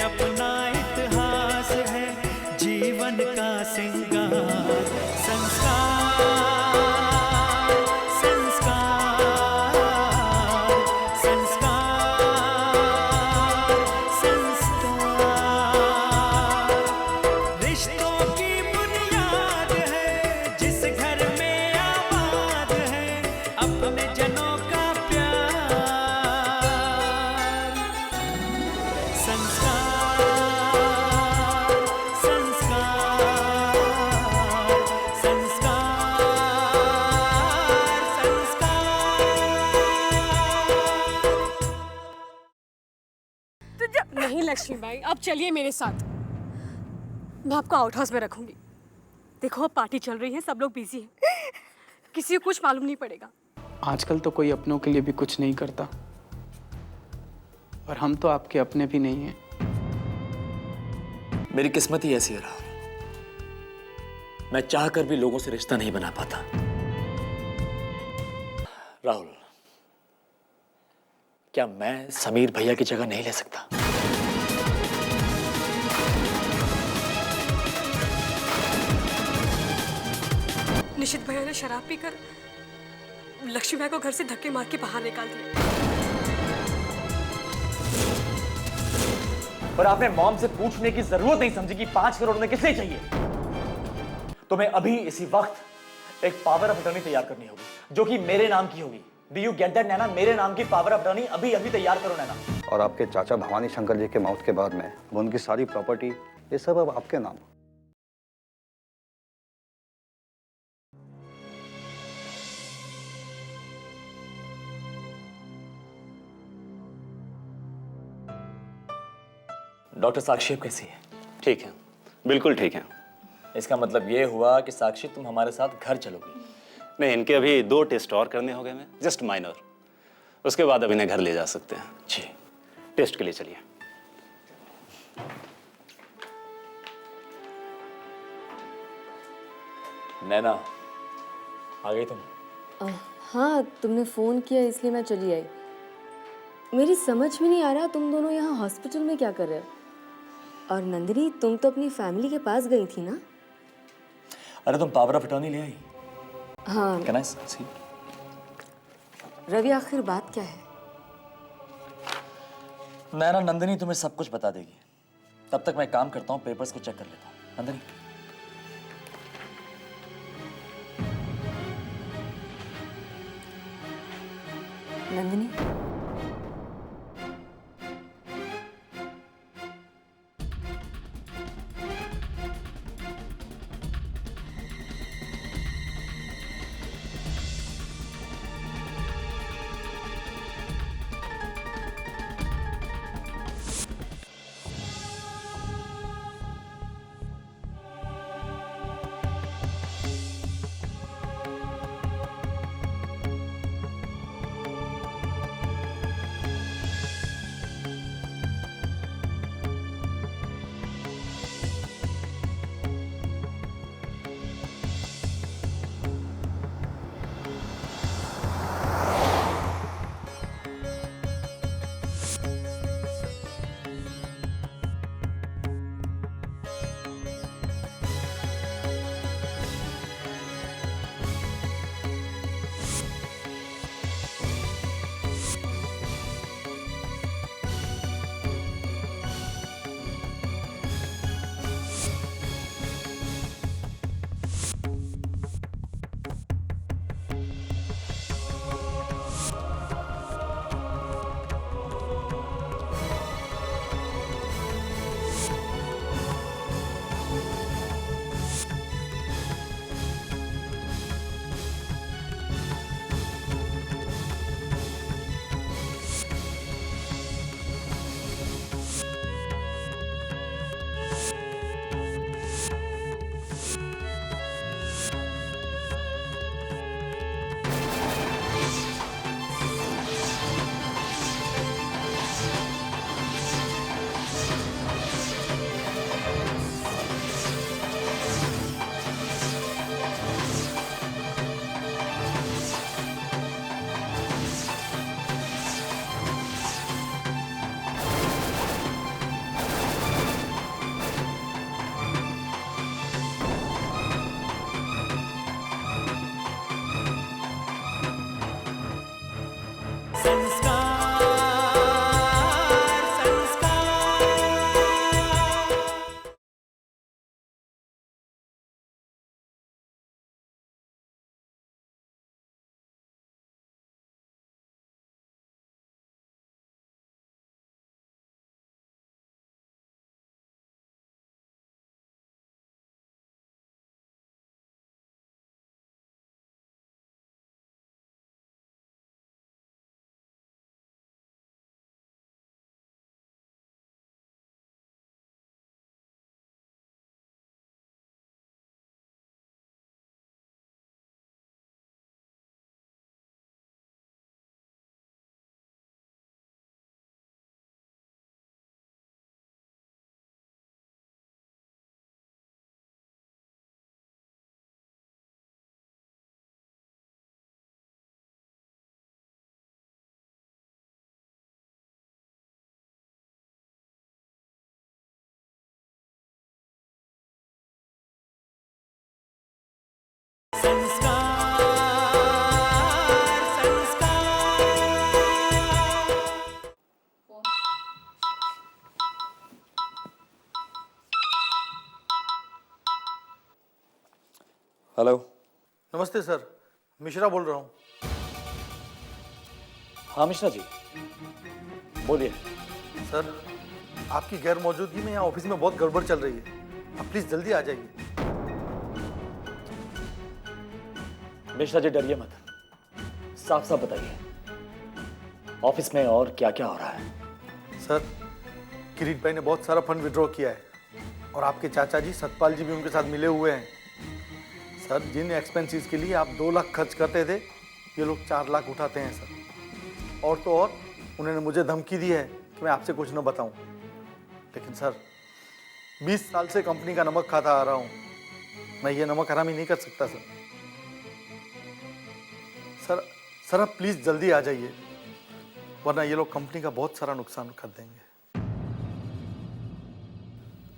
अपना इतिहास है, जीवन का सिंगार। संस्कार संस्कार संस्कार संस्कार, रिश्तों की बुनियाद है, जिस घर में आबाद है अपने जनों का प्यार। संस्कार संस्कार संस्कार। नहीं लक्ष्मी बाई, आप चलिए मेरे साथ, मैं आपको आउट हाउस में रखूंगी। देखो अब पार्टी चल रही है, सब लोग बिजी हैं, किसी को कुछ मालूम नहीं पड़ेगा। आजकल तो कोई अपनों के लिए भी कुछ नहीं करता, और हम तो आपके अपने भी नहीं हैं। मेरी किस्मत ही ऐसी है राहुल, मैं चाहकर भी लोगों से रिश्ता नहीं बना पाता। राहुल, क्या मैं समीर भैया की जगह नहीं ले सकता? निशित भैया ने शराब पीकर लक्ष्मी बाई को घर से धक्के मार के बाहर निकाल दिया। पर आपने मॉम से पूछने की जरूरत नहीं समझी कि 5 करोड़ में किसे चाहिए। तुम्हें अभी इसी वक्त एक पावर ऑफ अटर्नी तैयार करनी होगी, जो कि मेरे नाम की होगी। डू यू गेट दैट नैना? मेरे नाम की पावर ऑफ अटर्नी अभी अभी तैयार करो नैना। और आपके चाचा भवानी शंकर जी के मौत के बाद में वो उनकी सारी प्रॉपर्टी, ये सब अब आपके नाम। डॉक्टर साक्षी अब कैसी है? ठीक है, बिल्कुल ठीक है। इसका मतलब ये हुआ कि साक्षी तुम हमारे साथ घर चलोगी? नहीं, इनके अभी 2 टेस्ट और करने होंगे, मैं जस्ट माइनर, उसके बाद अब इन्हें घर ले जा सकते हैं। जी, टेस्ट के लिए चलिए। नैना आ गई तुम? हाँ, तुमने फ़ोन किया इसलिए मैं चली आई। मेरी समझ में नहीं आ रहा तुम दोनों यहाँ हॉस्पिटल में क्या कर रहे हो। और नंदिनी, तुम तो अपनी फैमिली के पास गई थी ना? अरे तुम पावर ऑफ अटर्नी ले आई? हाँ। कैन आई सी? रवि, आखिर बात क्या है? नैना, नंदिनी तुम्हें सब कुछ बता देगी। तब तक मैं काम करता हूँ, पेपर्स को चेक कर लेता हूँ। नंदिनी, नंदिनी, संस्कार संस्कार। हेलो। नमस्ते सर, मिश्रा बोल रहा हूँ। हाँ मिश्रा जी, बोलिए। सर, आपकी गैर मौजूदगी में यहाँ ऑफिस में बहुत गड़बड़ चल रही है। आप प्लीज जल्दी आ जाइए। मिश्रा जी डरिए मत, साफ साफ बताइए ऑफिस में और क्या क्या हो रहा है। सर, किरीट भाई ने बहुत सारा फंड विड्रॉ किया है और आपके चाचा जी सतपाल जी भी उनके साथ मिले हुए हैं। सर, जिन एक्सपेंसेस के लिए आप 2 लाख खर्च करते थे, ये लोग 4 लाख उठाते हैं सर। और तो और उन्होंने मुझे धमकी दी है कि मैं आपसे कुछ न बताऊं। लेकिन सर, 20 साल से कंपनी का नमक खाता आ रहा हूं, मैं ये नमक हरामी नहीं कर सकता सर। सर आप प्लीज जल्दी आ जाइए, वरना ये लोग कंपनी का बहुत सारा नुकसान कर देंगे।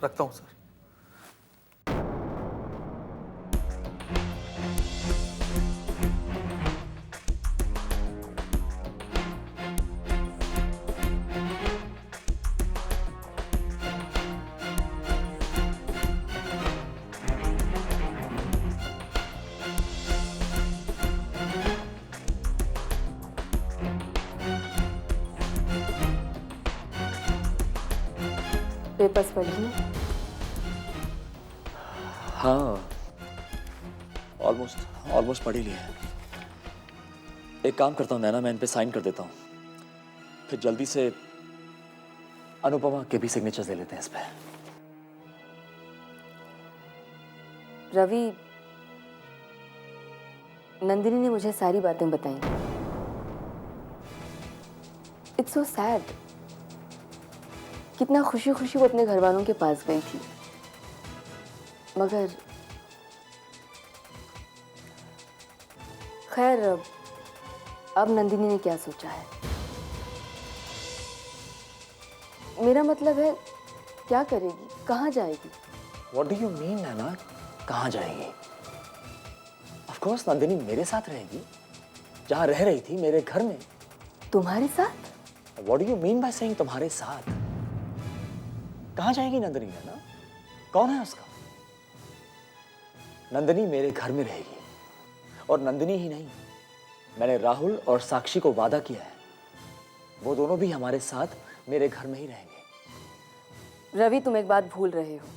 रखता हूं सर। पेपर्स पढ़िए। हाँ, ऑलमोस्ट पढ़ ही लिया है। एक काम करता हूँ नैना, मैं इन पे साइन कर देता हूँ, फिर जल्दी से अनुपमा के भी सिग्नेचर्स ले लेते हैं इस पे। रवि, नंदिनी ने मुझे सारी बातें बताई। It's so sad. कितना खुशी खुशी वो अपने घर वालों के पास गई थी, मगर खैर अब नंदिनी ने क्या सोचा है। मेरा मतलब है, क्या करेगी, कहाँ जाएगी? What do you mean नैना, कहाँ जाएगी? Of course नंदिनी मेरे साथ रहेगी, जहाँ रह रही थी, मेरे घर में। तुम्हारे साथ? What do you mean by saying तुम्हारे साथ? कहाँ जाएगी नंदिनी नैना? कौन है उसका? नंदिनी मेरे घर में रहेगी, और नंदिनी ही नहीं, मैंने राहुल और साक्षी को वादा किया है, वो दोनों भी हमारे साथ मेरे घर में ही रहेंगे। रवि, तुम एक बात भूल रहे हो।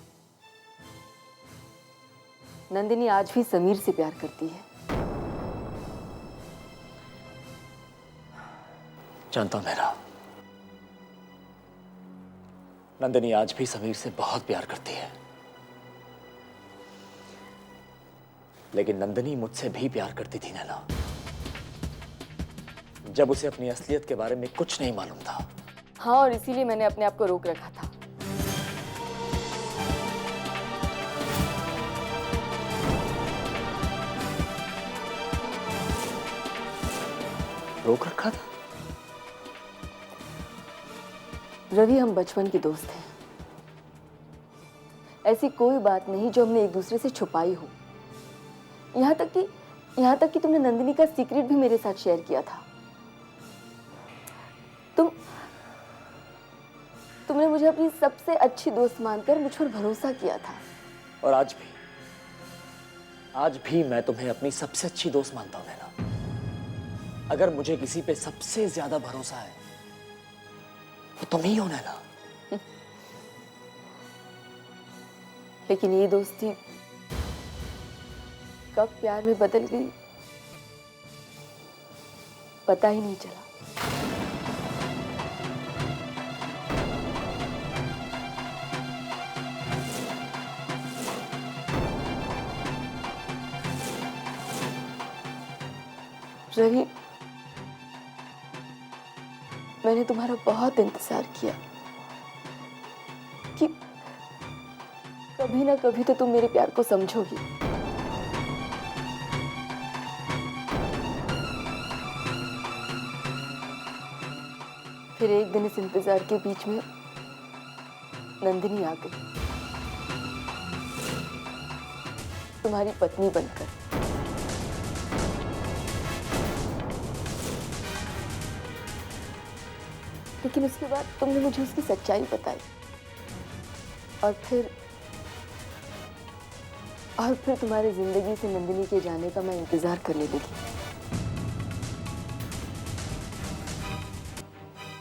नंदिनी आज भी समीर से प्यार करती है। जानता हूं मेरा, नंदिनी आज भी समीर से बहुत प्यार करती है, लेकिन नंदिनी मुझसे भी प्यार करती थी नैना, जब उसे अपनी असलियत के बारे में कुछ नहीं मालूम था। हाँ, और इसीलिए मैंने अपने आप को रोक रखा था। रोक रखा था? रवि, हम बचपन के दोस्त हैं। ऐसी कोई बात नहीं जो हमने एक दूसरे से छुपाई हो। यहाँ तक कि तुमने नंदिनी का सीक्रेट भी मेरे साथ शेयर किया था। तुमने मुझे अपनी सबसे अच्छी दोस्त मानकर मुझ पर भरोसा किया था। और आज भी मैं तुम्हें अपनी सबसे अच्छी दोस्त मानता हूं नैना। अगर मुझे किसी पे सबसे ज्यादा भरोसा है तो तुम ही हो नैना। लेकिन ये दोस्ती कब प्यार में बदल गई, पता ही नहीं चला। रवि, मैंने तुम्हारा बहुत इंतजार किया कि कभी ना कभी तो तुम मेरे प्यार को समझोगी। फिर एक दिन इस इंतजार के बीच में नंदिनी आ गई, तुम्हारी पत्नी बनकर। लेकिन उसके बाद तुमने मुझे उसकी सच्चाई बताई और फिर तुम्हारी जिंदगी से नंदिनी के जाने का मैं इंतजार करने लगी।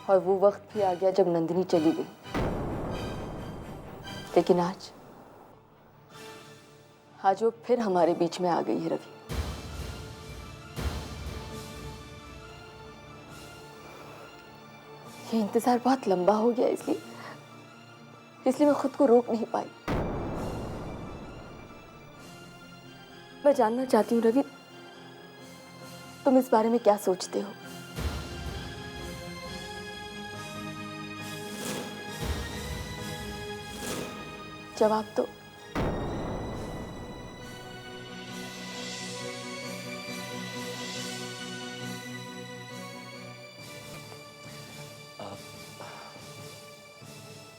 और वो वक्त भी आ गया जब नंदिनी चली गई। लेकिन आज वो फिर हमारे बीच में आ गई है रवि। ये इंतजार बहुत लंबा हो गया, इसलिए मैं खुद को रोक नहीं पाई। मैं जानना चाहती हूँ रवि, तुम इस बारे में क्या सोचते हो? जवाब दो।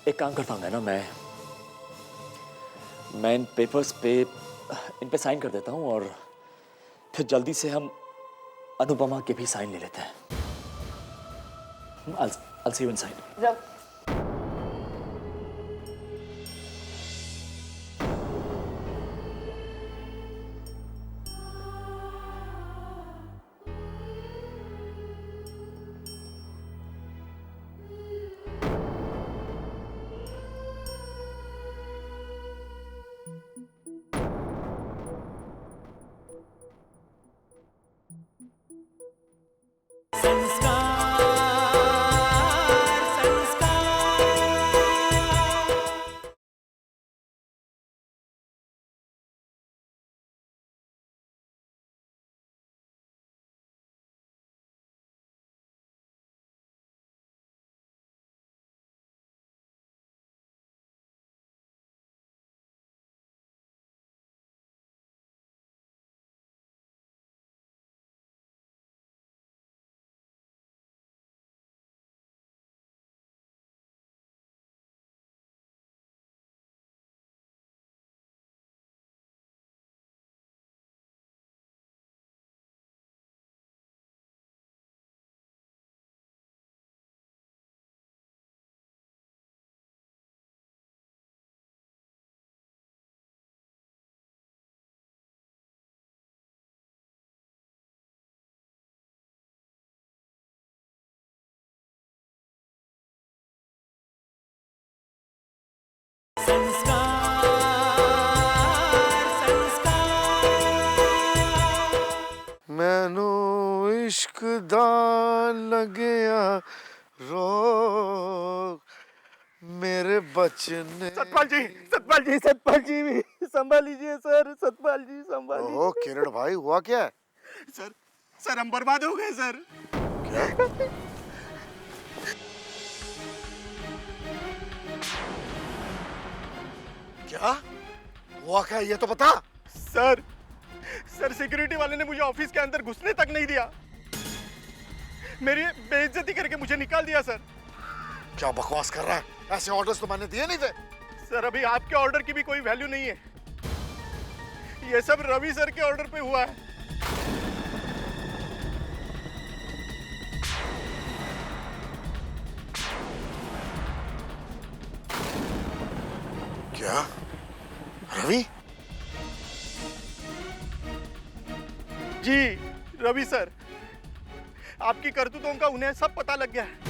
एक काम करता हूँ ना, मैं इन पेपर्स पे इन पे साइन कर देता हूँ और फिर जल्दी से हम अनुपमा के भी साइन ले लेते हैं। I'll see you inside. मैनू इश्क दा लगया रोग मेरे बचने। सतपाल जी संभाल लीजिए सर, सतपाल जी संभाल लीजिए। ओह किरण भाई, हुआ क्या है? सर हम बर्बाद हो गए सर। क्या हुआ? क्या ये तो बता। सर सिक्योरिटी वाले ने मुझे ऑफिस के अंदर घुसने तक नहीं दिया, मेरी बेइज्जती करके मुझे निकाल दिया सर। क्या बकवास कर रहा है? ऐसे ऑर्डर्स तो मैंने दिए नहीं थे। सर अभी आपके ऑर्डर की भी कोई वैल्यू नहीं है, ये सब रवि सर के ऑर्डर पे हुआ है। क्या? रवि? जी रवि सर, आपकी करतूतों का उन्हें सब पता लग गया है।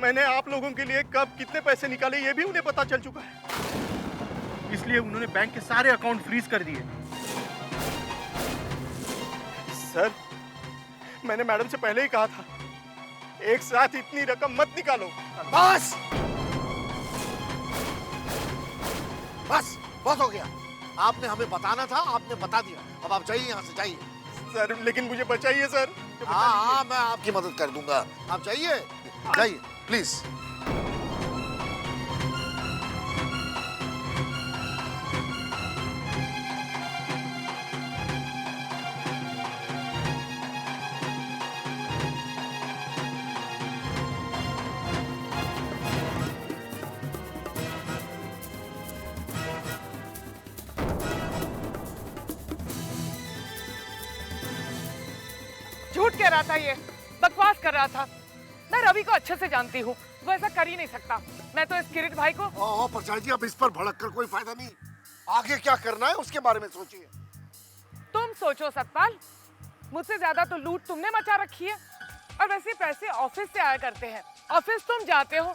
मैंने आप लोगों के लिए कब कितने पैसे निकाले ये भी उन्हें पता चल चुका है, इसलिए उन्होंने बैंक के सारे अकाउंट फ्रीज कर दिए। सर मैंने मैडम से पहले ही कहा था, एक साथ इतनी रकम मत निकालो। बस हो गया। आपने हमें बताना था, आपने बता दिया। अब आप जाइए यहाँ से, जाइए। सर लेकिन मुझे बचाइए सर। हाँ मैं आपकी मदद कर दूंगा। आप जाइए प्लीज। कह रहा था, ये बकवास कर रहा था। मैं रवि को अच्छे से जानती हूँ, वो ऐसा कर ही नहीं सकता। मैं तो इस किरीट भाई को। ओह प्रसाद जी, अब इस पर भड़क कर कोई फायदा नहीं। आगे क्या करना है उसके बारे में सोचिए। तुम सोचो सतपाल, मुझसे ज्यादा तो लूट तुमने मचा रखी है। और वैसे पैसे ऑफिस से आया करते हैं, ऑफिस तुम जाते हो,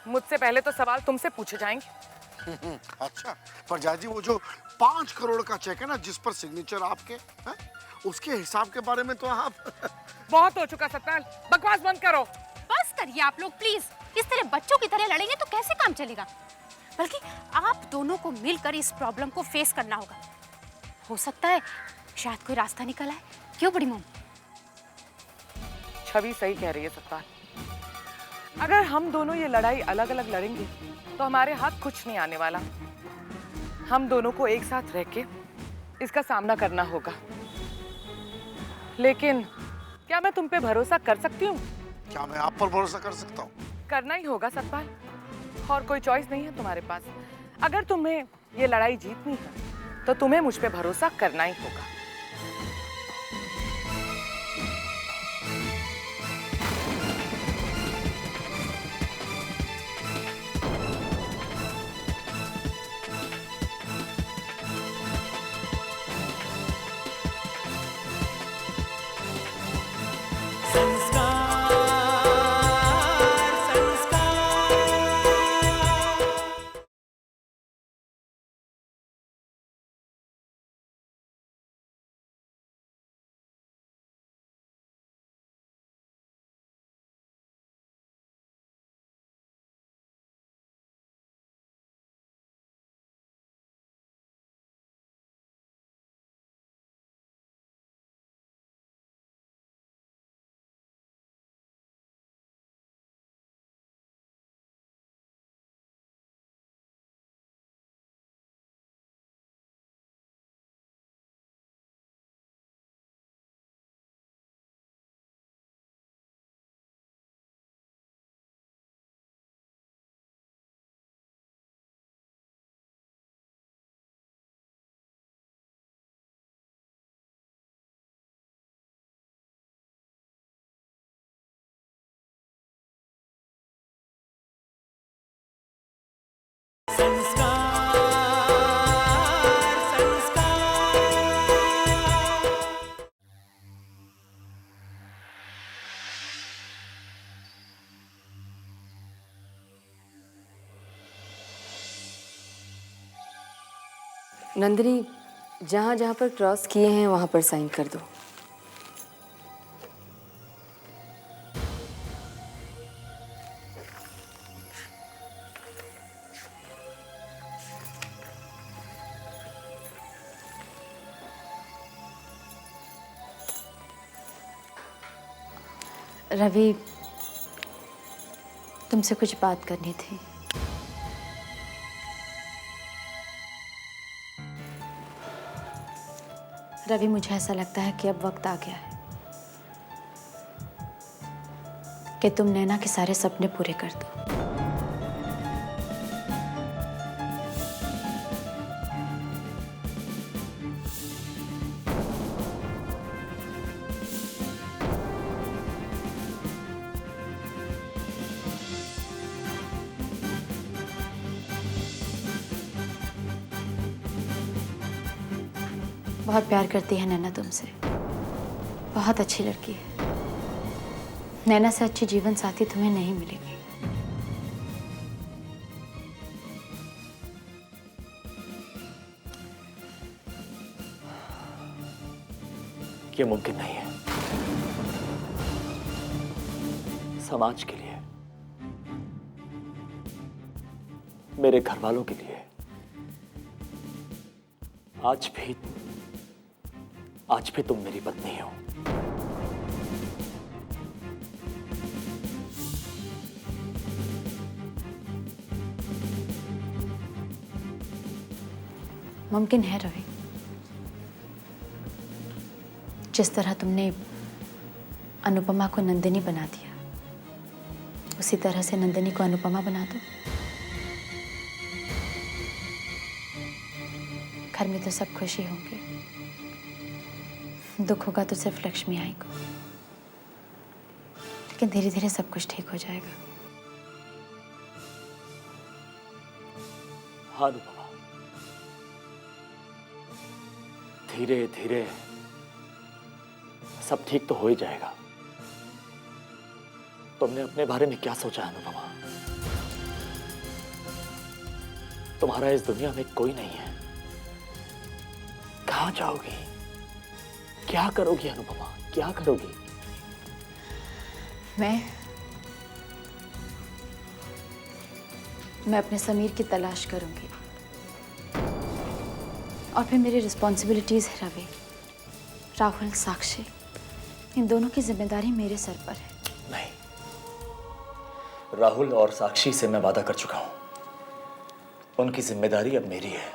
मुझसे पहले तो सवाल तुमसे पूछे जाएंगे। अच्छा प्रसाद जी, वो जो 5 करोड़ का चेक है ना, जिस पर सिग्नेचर आपके है, उसके हिसाब के बारे में तो आप बहुत हो चुका सतपाल, बकवास बंद करो। बस करिए आप लोग प्लीज। इस तरह बच्चों की तरह लड़ेंगे तो कैसे काम चलेगा? बल्कि आप दोनों को मिलकर इस प्रॉब्लम को फेस करना होगा। हो सकता है शायद कोई रास्ता निकल आए। क्यों बड़ी मम्मी? छवि सही कह रही है सतपाल। अगर हम दोनों ये लड़ाई अलग अलग लड़ेंगे तो हमारे हाथ कुछ नहीं आने वाला। हम दोनों को एक साथ रह के इसका सामना करना होगा। लेकिन क्या मैं तुम पे भरोसा कर सकती हूँ? क्या मैं आप पर भरोसा कर सकता हूँ? करना ही होगा सतपाल, और कोई चॉइस नहीं है तुम्हारे पास। अगर तुम्हें ये लड़ाई जीतनी है तो तुम्हें मुझ पे भरोसा करना ही होगा। नंदिनी, जहाँ जहाँ पर क्रॉस किए हैं वहाँ पर साइन कर दो। रवि, तुमसे कुछ बात करनी थी। रवि, मुझे ऐसा लगता है कि अब वक्त आ गया है कि तुम नैना के सारे सपने पूरे कर दो। बहुत प्यार करती है नैना तुमसे, बहुत अच्छी लड़की है। नैना से अच्छी जीवन साथी तुम्हें नहीं मिलेगी। ये मुमकिन नहीं है। समाज के लिए, मेरे घर वालों के लिए आज भी तुम मेरी पत्नी हो। मुमकिन है रवि। जिस तरह तुमने अनुपमा को नंदिनी बना दिया, उसी तरह से नंदिनी को अनुपमा बना दो। घर में तो सब खुशी होंगे, दुख होगा तो सिर्फ लक्ष्मी आई को। लेकिन धीरे धीरे सब कुछ ठीक हो जाएगा। हाँ अनुपमा, धीरे धीरे सब ठीक तो हो ही जाएगा। तुमने अपने बारे में क्या सोचा है अनुपमा? तुम्हारा इस दुनिया में कोई नहीं है। कहाँ जाओगी? क्या करोगी अनुपमा? क्या करोगी? मैं अपने समीर की तलाश करूंगी और फिर मेरी रिस्पॉन्सिबिलिटीज है रवि, राहुल, साक्षी, इन दोनों की जिम्मेदारी मेरे सर पर है। नहीं, राहुल और साक्षी से मैं वादा कर चुका हूं, उनकी जिम्मेदारी अब मेरी है।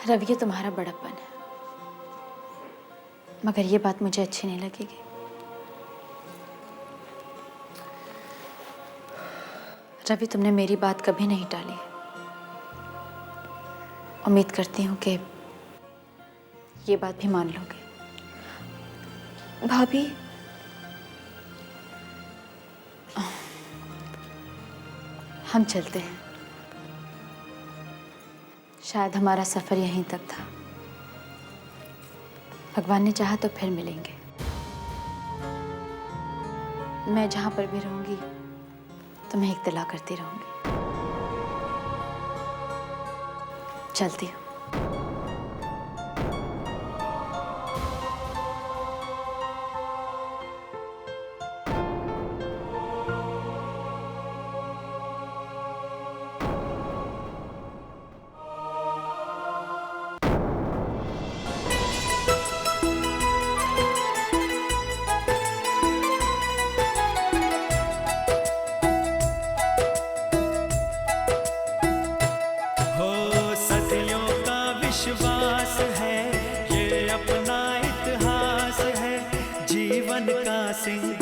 रवि, ये तुम्हारा बड़प्पन है, मगर ये बात मुझे अच्छी नहीं लगेगी। रवि, तुमने मेरी बात कभी नहीं टाली है। उम्मीद करती हूँ कि ये बात भी मान लोगे। भाभी, हम चलते हैं। शायद हमारा सफर यहीं तक था। भगवान ने चाहा तो फिर मिलेंगे। मैं जहां पर भी रहूंगी तुम्हें इत्तला करती रहूंगी। चलती हूँ। विश्वास है, ये अपना इतिहास है, जीवन का सिंह